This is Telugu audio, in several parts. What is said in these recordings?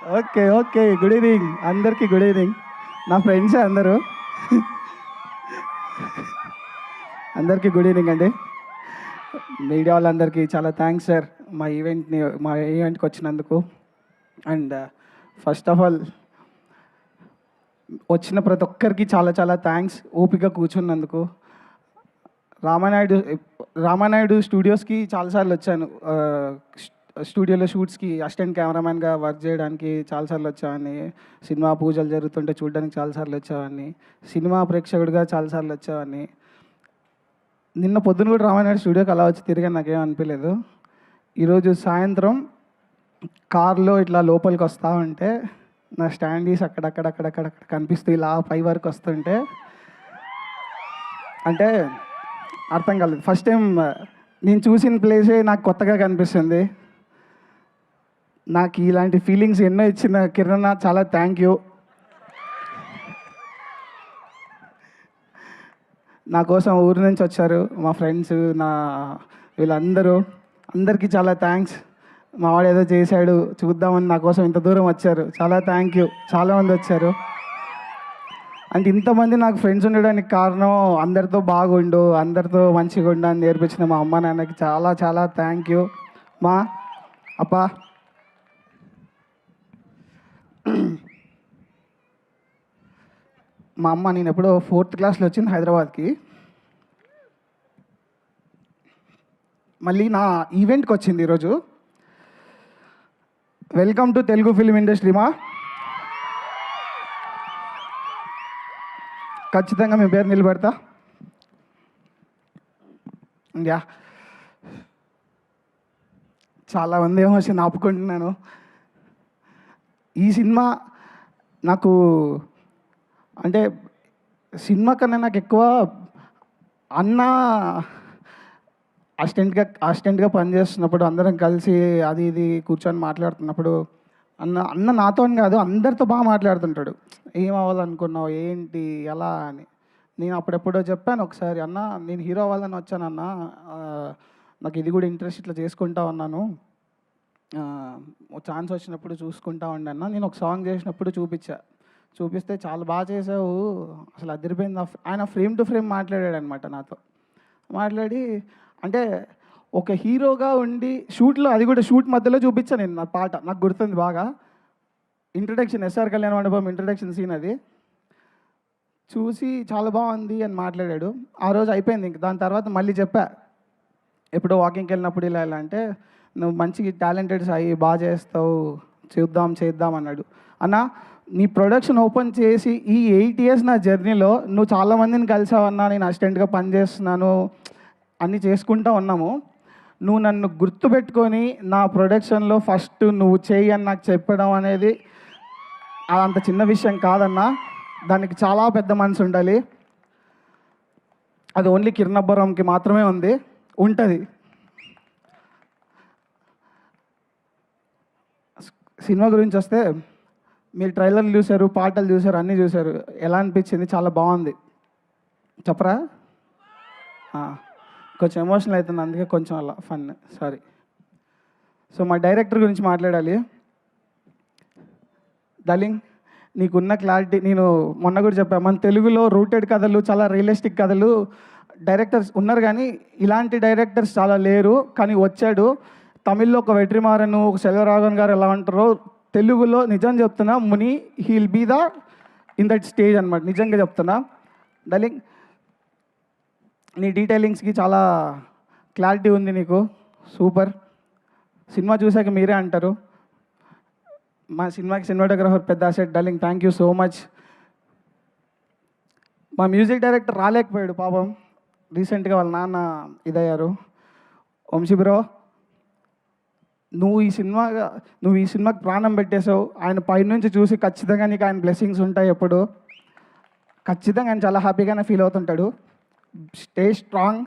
ఓకే. ఓకే. Good evening. అందరికీ గుడ్ ఈవినింగ్. నా ఫ్రెండ్సే అందరూ. అందరికీ గుడ్ ఈవినింగ్ అండి. మీడియా వాళ్ళందరికీ చాలా థ్యాంక్స్ సార్ మా ఈవెంట్‌కి వచ్చినందుకు. అండ్ ఫస్ట్ ఆఫ్ ఆల్ వచ్చిన ప్రతి ఒక్కరికి చాలా చాలా థ్యాంక్స్ ఓపిక కూర్చున్నందుకు. రామానాయుడు రామానాయుడు స్టూడియోస్‌కి చాలాసార్లు వచ్చాను. స్టూడియోలో షూట్స్‌కి అసిస్టెంట్ కెమెరామ్యాన్‌గా వర్క్ చేయడానికి చాలాసార్లు వచ్చేవాడిని. సినిమా పూజలు జరుగుతుంటే చూడడానికి చాలాసార్లు వచ్చేవాడిని. సినిమా ప్రేక్షకుడిగా చాలాసార్లు వచ్చేవాడిని. నిన్న పొద్దున కూడా రామానాయుడు స్టూడియోకి అలా వచ్చి తిరిగాను, నాకేం అనిపించలేదు. ఈరోజు సాయంత్రం కార్లో ఇట్లా లోపలికి వస్తూ ఉంటే నా స్టాండీస్ అక్కడక్కడక్కడక్కడ కనిపిస్తూ ఇలా పై వరకు వస్తుంటే అంటే అర్థం కాలేదు. ఫస్ట్ టైం నేను చూసిన ప్లేసే నాకు కొత్తగా కనిపిస్తుంది. నాకు ఇలాంటి ఫీలింగ్స్ ఎన్నో ఇచ్చిన కిరణ్ చాలా థ్యాంక్ యూ. నా కోసం ఊరి నుంచి వచ్చారు మా ఫ్రెండ్స్, వీళ్ళందరూ, అందరికీ చాలా థ్యాంక్స్. మా వాడు ఏదో చేశాడు చూద్దామని నా కోసం ఇంత దూరం వచ్చారు, చాలా థ్యాంక్ యూ. చాలామంది వచ్చారు. అంటే ఇంతమంది నాకు ఫ్రెండ్స్ ఉండడానికి కారణం అందరితో బాగుండు, అందరితో మంచిగా ఉండు అని నేర్పించిన మా అమ్మ నాన్నకి చాలా చాలా థ్యాంక్ యూ. మా అప్ప మా అమ్మ నేను ఎప్పుడో 4th క్లాస్లో వచ్చింది హైదరాబాద్కి. మళ్ళీ నా ఈవెంట్కి వచ్చింది ఈరోజు. Welcome to Telugu film industry మా. ఖచ్చితంగా మీ పేరు నిలబెడతా. యా, చాలామంది ఎమోషన్ ఆపుకుంటున్నాను. ఈ సినిమా నాకు అంటే సినిమా కన్నా నాకు ఎక్కువ అన్న అసిస్టెంట్గా పనిచేస్తున్నప్పుడు అందరం కలిసి అది ఇది కూర్చొని మాట్లాడుతున్నప్పుడు అన్న నాతో అని కాదు అందరితో బాగా మాట్లాడుతుంటాడు. ఏం అవ్వాలనుకున్నావు, ఏంటి, ఎలా అని. నేను అప్పుడెప్పుడో చెప్పాను ఒకసారి, అన్న నేను హీరో అవ్వాలని వచ్చానన్న, నాకు ఇది కూడా ఇంట్రెస్ట్, ఇట్లా చేసుకుంటా ఉన్నాను, ఛాన్స్ వచ్చినప్పుడు చూసుకుంటా ఉండన్నా. నేను ఒక సాంగ్ చేసినప్పుడు చూపిస్తే చాలా బాగా చేసావు, అసలు అదిరిపోయింది. ఆయన ఫ్రేమ్ టు ఫ్రేమ్ మాట్లాడాడు అనమాట నాతో. మాట్లాడి అంటే ఒక హీరోగా ఉండి షూట్లో, అది కూడా షూట్ మధ్యలో చూపించాను నేను నా పాట, నాకు గుర్తుంది బాగా. ఇంట్రడక్షన్, ఎస్ఆర్ కళ్యాణ మండపం ఇంట్రడక్షన్ సీన్ అది చూసి చాలా బాగుంది అని మాట్లాడాడు. ఆ రోజు అయిపోయింది. ఇంక దాని తర్వాత మళ్ళీ చెప్పా, ఎప్పుడో వాకింగ్కి వెళ్ళినప్పుడు ఇలా అంటే, నువ్వు మంచి టాలెంటెడ్ సాయి, బాగా చేస్తావు, చేద్దాం అన్నాడు. అన్న నీ ప్రొడక్షన్ ఓపెన్ చేసి ఈ 8 years నా జర్నీలో నువ్వు చాలామందిని కలిసావన్నా, నేను అసిస్టెంట్గా పనిచేస్తున్నాను, అన్నీ చేసుకుంటూ ఉన్నాము. నువ్వు నన్ను గుర్తుపెట్టుకొని నా ప్రొడక్షన్లో ఫస్ట్ నువ్వు చేయి అని నాకు చెప్పడం అనేది అదంత చిన్న విషయం కాదన్నా. దానికి చాలా పెద్ద మనసు ఉండాలి. అది ఓన్లీ కిరణబ్బరంకి మాత్రమే ఉంటుంది. సినిమా గురించి వస్తే, మీరు ట్రైలర్లు చూశారు, పాటలు చూశారు, అన్నీ చూశారు. ఎలా అనిపించింది? చాలా బాగుంది. చెప్పరా? కొంచెం ఎమోషనల్ అవుతుంది, అందుకే కొంచెం అలా ఫన్, సారీ. సో మా డైరెక్టర్ గురించి మాట్లాడాలి. డార్లింగ్, నీకున్న క్లారిటీ, నేను మొన్న కూడా చెప్పాను, మన తెలుగులో రూటెడ్ కథలు, చాలా రియలిస్టిక్ కథలు డైరెక్టర్స్ ఉన్నారు, కానీ ఇలాంటి డైరెక్టర్స్ చాలా లేరు. కానీ వచ్చాడు. తమిళ్లో ఒక వెట్రిమారన్, ఒక సెల్వరాఘవన్ గారు ఎలా ఉంటారో, తెలుగులో నిజం చెప్తున్నా, ముని హీల్ బీ ద ఇన్ దట్ స్టేజ్ అనమాట. నిజంగా చెప్తున్నా డార్లింగ్, నీ డీటెయిలింగ్స్కి చాలా క్లారిటీ ఉంది నీకు, సూపర్. సినిమా చూసాక మీరే అంటారు. మా సినిమాకి సినిమాటోగ్రాఫర్ పెద్ద asset darling, thank you so much. మా మ్యూజిక్ డైరెక్టర్ రాలేకపోయాడు పాపం, రీసెంట్గా వాళ్ళ నాన్న ఇదయ్యారు. వంశీ బ్రో, నువ్వు ఈ సినిమాకి ప్రాణం పెట్టేసావు. ఆయన పైనుంచి చూసి ఖచ్చితంగా నీకు ఆయన బ్లెస్సింగ్స్ ఉంటాయి ఎప్పుడు. ఖచ్చితంగా ఆయన చాలా హ్యాపీగానే ఫీల్ అవుతుంటాడు. Stay strong.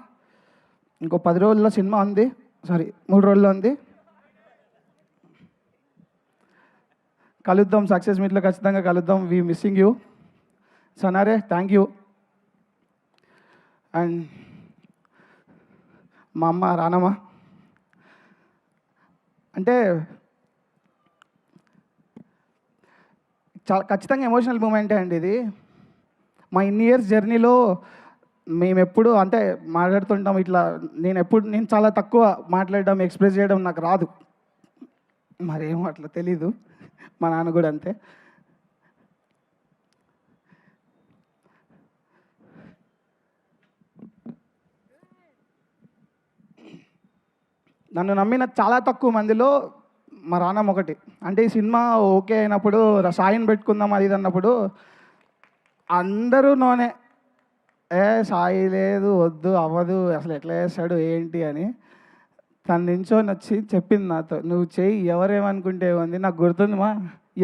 ఇంకో 10 రోజుల్లో సినిమా ఉంది, 3 రోజుల్లో ఉంది. కలుద్దాం, సక్సెస్ మీట్లో ఖచ్చితంగా కలుద్దాం. వీ మిస్సింగ్ యూ సనారే, థ్యాంక్ యూ. అండ్ మా అమ్మ రానమ్మ, అంటే చాలా ఖచ్చితంగా ఎమోషనల్ మూమెంటే అండి ఇది. మా ఇన్ని ఇయర్స్ జర్నీలో మేమెప్పుడు అంటే మాట్లాడుతుంటాం ఇట్లా, నేను చాలా తక్కువ మాట్లాడడం, ఎక్స్‌ప్రెస్ చేయడం నాకు రాదు. మరేమో అట్లా తెలీదు. మా నాన్న కూడా అంతే. నన్ను నమ్మిన చాలా తక్కువ మందిలో మా రానమ్మ ఒకటి. అంటే ఈ సినిమా ఓకే అయినప్పుడు సాయిని పెట్టుకుందాం అది ఇది అన్నప్పుడు అందరూ నోనే. సాయి లేదు, వద్దు, అవ్వదు, అసలు ఎట్లా చేస్తాడు ఏంటి అని. తను నించొని వచ్చి చెప్పింది నాతో, నువ్వు చెయ్యి, ఎవరేమనుకుంటే ఏముంది, నాకు గుర్తుంది మా,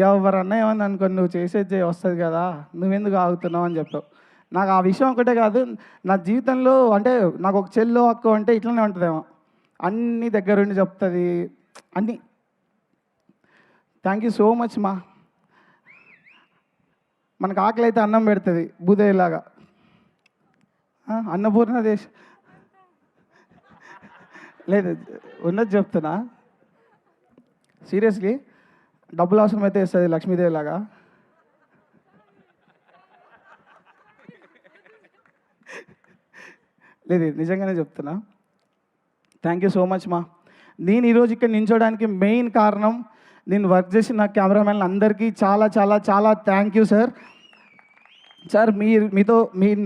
ఎవరన్నా ఏమని అనుకోని నువ్వు చేసేది చేయి, వస్తుంది కదా, నువ్వెందుకు ఆగుతున్నావు అని చెప్పావు. నాకు ఆ విషయం ఒకటే కాదు, నా జీవితంలో అంటే నాకు ఒక చెల్లో అక్క అంటే ఇట్లనే ఉంటుందేమో, అన్నీ దగ్గరుండి చెప్తుంది అన్నీ. థ్యాంక్ యూ సో మచ్ మా. మనకు ఆకలి అయితే అన్నం పెడుతుంది భూదేవిలాగా. అన్నపూర్ణ దేశ్ లేదు, ఉన్నది చెప్తున్నా సీరియస్లీ. డబ్బులు అవసరం అయితే ఇస్తుంది లక్ష్మీదేవి లాగా. లేదు, నిజంగానే చెప్తున్నా. థ్యాంక్ యూ సో మచ్ మా. నేను ఈరోజు ఇక్కడ నించోడానికి మెయిన్ కారణం, నేను వర్క్ చేసిన కెమెరామెన్ అందరికీ చాలా చాలా చాలా థ్యాంక్ యూ సార్. సార్ మీతో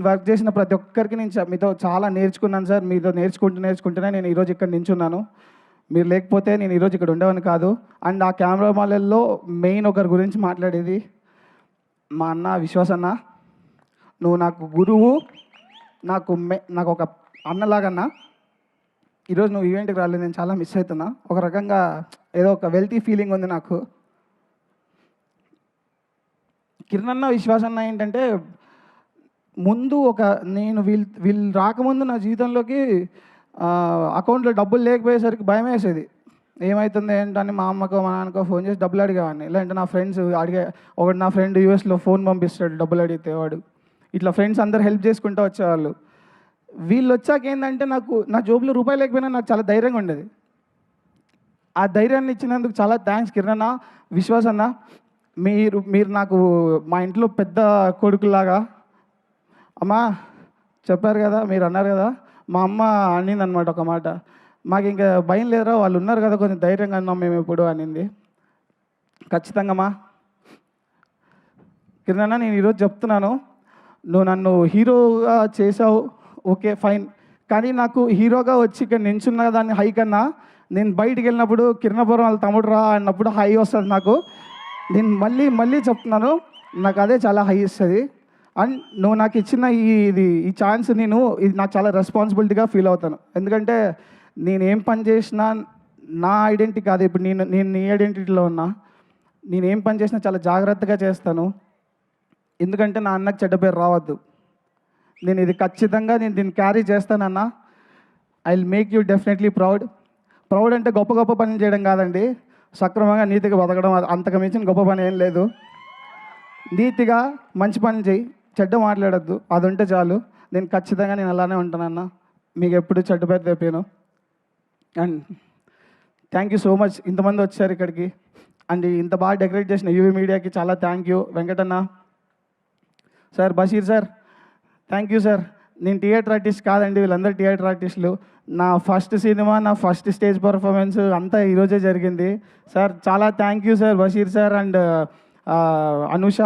వర్క్ చేసిన ప్రతి ఒక్కరికి నేను మీతో చాలా నేర్చుకున్నాను సార్. మీతో నేర్చుకుంటూనే నేను ఈరోజు ఇక్కడ నించున్నాను. మీరు లేకపోతే నేను ఈరోజు ఇక్కడ ఉండేవాని కాదు. అండ్ ఆ కెమెరామాన్లలో మెయిన్ ఒకరి గురించి మాట్లాడేది మా అన్న విశ్వాస్ అన్న. నువ్వు నాకు గురువు, నాకు ఒక అన్నలాగన్నా. ఈరోజు నువ్వు ఈవెంట్కి రాలేదు, నేను చాలా మిస్ అవుతున్నా. ఒక రకంగా ఏదో ఒక వెల్తీ ఫీలింగ్ ఉంది నాకు. కిరణ్ అన్న, విశ్వాస్ అన్న ఏంటంటే ముందు నేను వీళ్ళు రాకముందు నా జీవితంలోకి అకౌంట్లో డబ్బులు లేకపోయేసరికి భయం వేసేది. ఏమవుతుంది ఏంటని మా అమ్మకో మా నాన్నకో ఫోన్ చేసి డబ్బులు అడిగేవాడిని. లేదంటే నా ఫ్రెండ్స్ ఒకటి నా ఫ్రెండ్ యూఎస్లో ఫోన్ పంపిస్తాడు డబ్బులు అడిగితే వాడు. ఇట్లా ఫ్రెండ్స్ అందరు హెల్ప్ చేసుకుంటూ వచ్చేవాళ్ళు. వీళ్ళు వచ్చాక ఏంటంటే నా జోబులో రూపాయలు లేకపోయినా నాకు చాలా ధైర్యంగా ఉండేది. ఆ ధైర్యాన్ని ఇచ్చినందుకు చాలా థ్యాంక్స్ కిరణ్ అన్న, విశ్వాస్ అన్న. మీరు నాకు మా ఇంట్లో పెద్ద కొడుకులాగా. అమ్మా చెప్పారు కదా, మీరు అన్నారు కదా, మా అమ్మ అనింది అనమాట ఒక మాట, మాకు ఇంకా భయం లేదురా, వాళ్ళు ఉన్నారు కదా కొంచెం ధైర్యంగా అన్నాం మేము ఎప్పుడు అనింది. ఖచ్చితంగా మా కిరణ్ అన్న, నేను ఈరోజు చెప్తున్నాను, నువ్వు నన్ను హీరోగా చేసావు, ఓకే ఫైన్. కానీ నాకు హీరోగా వచ్చి ఇక్కడ నించున్న దాన్ని హై కన్నా, నేను బయటికి వెళ్ళినప్పుడు కిరణపురం వాళ్ళ తమ్ముడు రా అన్నప్పుడు హై వస్తుంది నాకు. నేను మళ్ళీ చెప్తున్నాను, నాకు అదే చాలా హై ఇస్తుంది. అండ్ నువ్వు నాకు ఇచ్చిన ఈ ఛాన్స్ ఇది నాకు చాలా రెస్పాన్సిబిలిటీగా ఫీల్ అవుతాను. ఎందుకంటే నేను ఏం పని చేసినా నా ఐడెంటిటీ కాదు. ఇప్పుడు నేను నీ ఐడెంటిటీలో ఉన్నా. నేను ఏం పని చేసినా చాలా జాగ్రత్తగా చేస్తాను. ఎందుకంటే నా అన్నకు చెడ్డ పేరు రావద్దు. నేను ఇది ఖచ్చితంగా దీన్ని క్యారీ చేస్తానన్నా. I will make you definitely proud అంటే గొప్ప పనులు చేయడం కాదండి, సక్రమంగా నీతిగా బతకడం. అంతకు మించిన గొప్ప పని ఏం లేదు. నీతిగా మంచి పని చేయి, చెడ్డ మాట్లాడద్దు, అది ఉంటే చాలు. నేను ఖచ్చితంగా అలానే ఉంటానన్నా. మీకు ఎప్పుడు చెడ్డ పేరు తెప్పాను. And thank you so much, ఇంతమంది వచ్చారు ఇక్కడికి. అండ్ ఇంత బాగా డెకరేట్ చేసిన యూవీ మీడియాకి చాలా thank you. Venkatanna sir, Basheer sir, thank you sir. నేను థియేటర్ ఆర్టిస్ట్ కాదండి, వీళ్ళందరూ థియేటర్ ఆర్టిస్టులు. నా ఫస్ట్ సినిమా, నా ఫస్ట్ స్టేజ్ పర్ఫార్మెన్స్ అంతా ఈరోజే జరిగింది. సార్ చాలా thank you sir, Basheer sir and Anusha,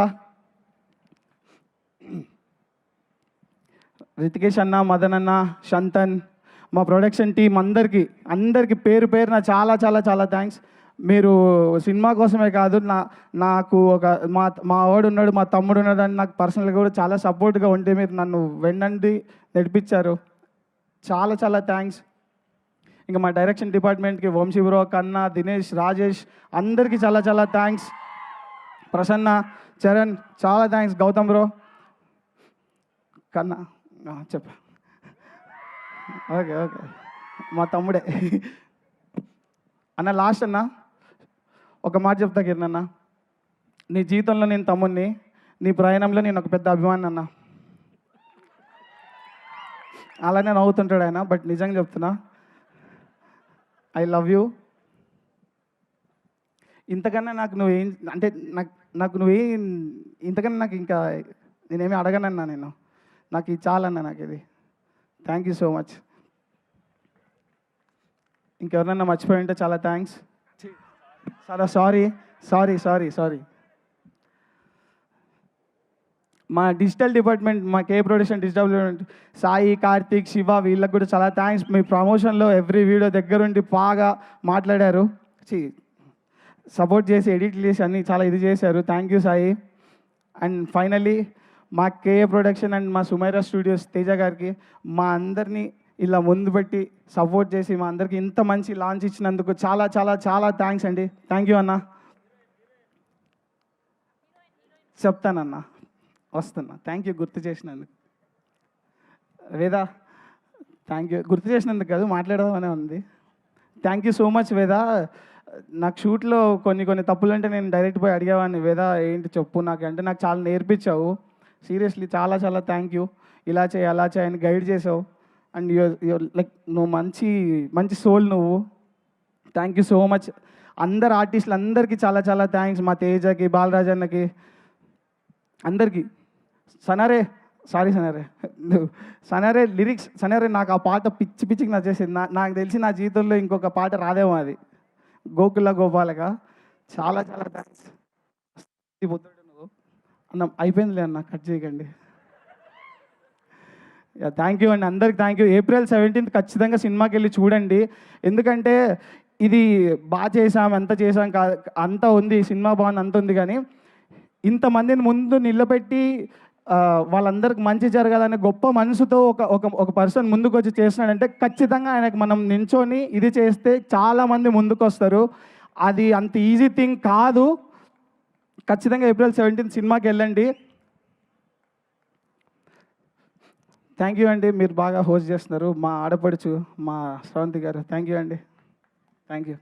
Rithikesh అన్న, మదన్ అన్న, శంతన్, మా ప్రొడక్షన్ టీం అందరికీ పేరు పేరున చాలా చాలా చాలా థ్యాంక్స్. మీరు సినిమా కోసమే కాదు, నాకు మా వాడు ఉన్నాడు, మా తమ్ముడు ఉన్నాడు అని నాకు పర్సనల్గా కూడా చాలా సపోర్ట్గా ఉంటే మీరు నన్ను వెన్నండి నడిపించారు. చాలా చాలా థ్యాంక్స్. ఇంకా మా డైరెక్షన్ డిపార్ట్మెంట్కి వంశీ బ్రో, కన్నా, దినేష్, రాజేష్ అందరికీ చాలా చాలా థ్యాంక్స్. ప్రసన్న, చరణ్ చాలా థ్యాంక్స్. గౌతమ్ బ్రో, కన్నా చెప్ప ఓకే మా తమ్ముడే అన్న. లాస్ట్ అన్న ఒక మాట చెప్తా కిరణ్ అన్న, నీ జీవితంలో నేను తమ్ముడిని, నీ ప్రయాణంలో నేను ఒక పెద్ద అభిమాని అన్న. అలానే నవ్వుతుంటాడు ఆయన, బట్ నిజంగా చెప్తున్నా, ఐ లవ్ యూ. ఇంతకన్నా నాకు నువ్వేం అంటే నాకు నువ్వేం ఇంతకన్నా నాకు ఇంకా నేనేమి అడగనన్నా నేను. నాకు ఇది చాలన్నా నాకు ఇది. Thank you so much. ఇంకెవరినన్నా మర్చిపోయి ఉంటే చాలా థ్యాంక్స్. చాలా సారీ. మా డిజిటల్ డిపార్ట్మెంట్, మా K production digital department Sai, Karthik, Shiva వీళ్ళకి కూడా చాలా థ్యాంక్స్. మీ ప్రమోషన్లో ఎవ్రీ వీడియో దగ్గరుండి బాగా మాట్లాడారు, సపోర్ట్ చేసి ఎడిట్ చేసి అన్నీ చాలా ఇది చేశారు. Thank you Sai. And finally మా కే ప్రొడక్షన్ అండ్ మా సుమైరా స్టూడియోస్ తేజ గారికి మా అందరినీ ఇలా ముందు పెట్టి సపోర్ట్ చేసి మా అందరికి ఇంత మంచి లాంచ్ ఇచ్చినందుకు చాలా చాలా చాలా థ్యాంక్స్ అండి. థ్యాంక్ యూ అన్న. చెప్తానన్నా, వస్తున్నా. థ్యాంక్ యూ గుర్తు చేసినందుకు. వేదా, థ్యాంక్ యూ గుర్తు చేసినందుకు కాదు, మాట్లాడదామనే ఉంది. థ్యాంక్ యూ సో మచ్ వేదా. నాకు షూట్లో కొన్ని తప్పులు అంటే నేను డైరెక్ట్ పోయి అడిగేవాడిని, వేదా ఏంటి చెప్పు నాకు అంటే, నాకు చాలా నేర్పించావు. సీరియస్లీ చాలా చాలా థ్యాంక్ యూ. ఇలా చేయి అలా చేయి అని గైడ్ చేసావు. అండ్ యూర్ లైక్ నువ్వు మంచి సోల్ నువ్వు. Thank you so much. అందరు ఆర్టిస్టులు అందరికీ చాలా చాలా థ్యాంక్స్. మా తేజకి, బాలరాజన్నకి, అందరికీ. సనరే లిరిక్స్ నాకు ఆ పాట పిచ్చికి నచ్చేసింది. నాకు తెలిసి నా జీవితంలో ఇంకొక పాట రాదేమో అది, గోకుల గోపాలక. చాలా చాలా థ్యాంక్స్. నువ్వు అన్న అయిపోయిందిలే అన్న, కట్ చేయకండి. థ్యాంక్ యూ అండి, అందరికి థ్యాంక్ యూ. April 17th ఖచ్చితంగా సినిమాకి వెళ్ళి చూడండి. ఎందుకంటే ఇది బాగా చేసాం, ఎంత చేసాం అంతా ఉంది, సినిమా బాగుంది అంత ఉంది, కానీ ఇంతమందిని ముందు నిలబెట్టి వాళ్ళందరికి మంచి జరగాలనే గొప్ప మనసుతో ఒక పర్సన్ ముందుకు వచ్చి చేస్తున్నాడంటే ఖచ్చితంగా ఆయనకు మనం నించొని ఇది చేస్తే చాలామంది ముందుకు వస్తారు. అది అంత ఈజీ థింగ్ కాదు. ఖచ్చితంగా April 17th సినిమాకి వెళ్ళండి. థ్యాంక్ యూ అండి, మీరు బాగా హోస్ట్ చేస్తున్నారు. మా ఆడపడుచు మా శ్రవంతి గారు, థ్యాంక్ యూ అండి. Thank you.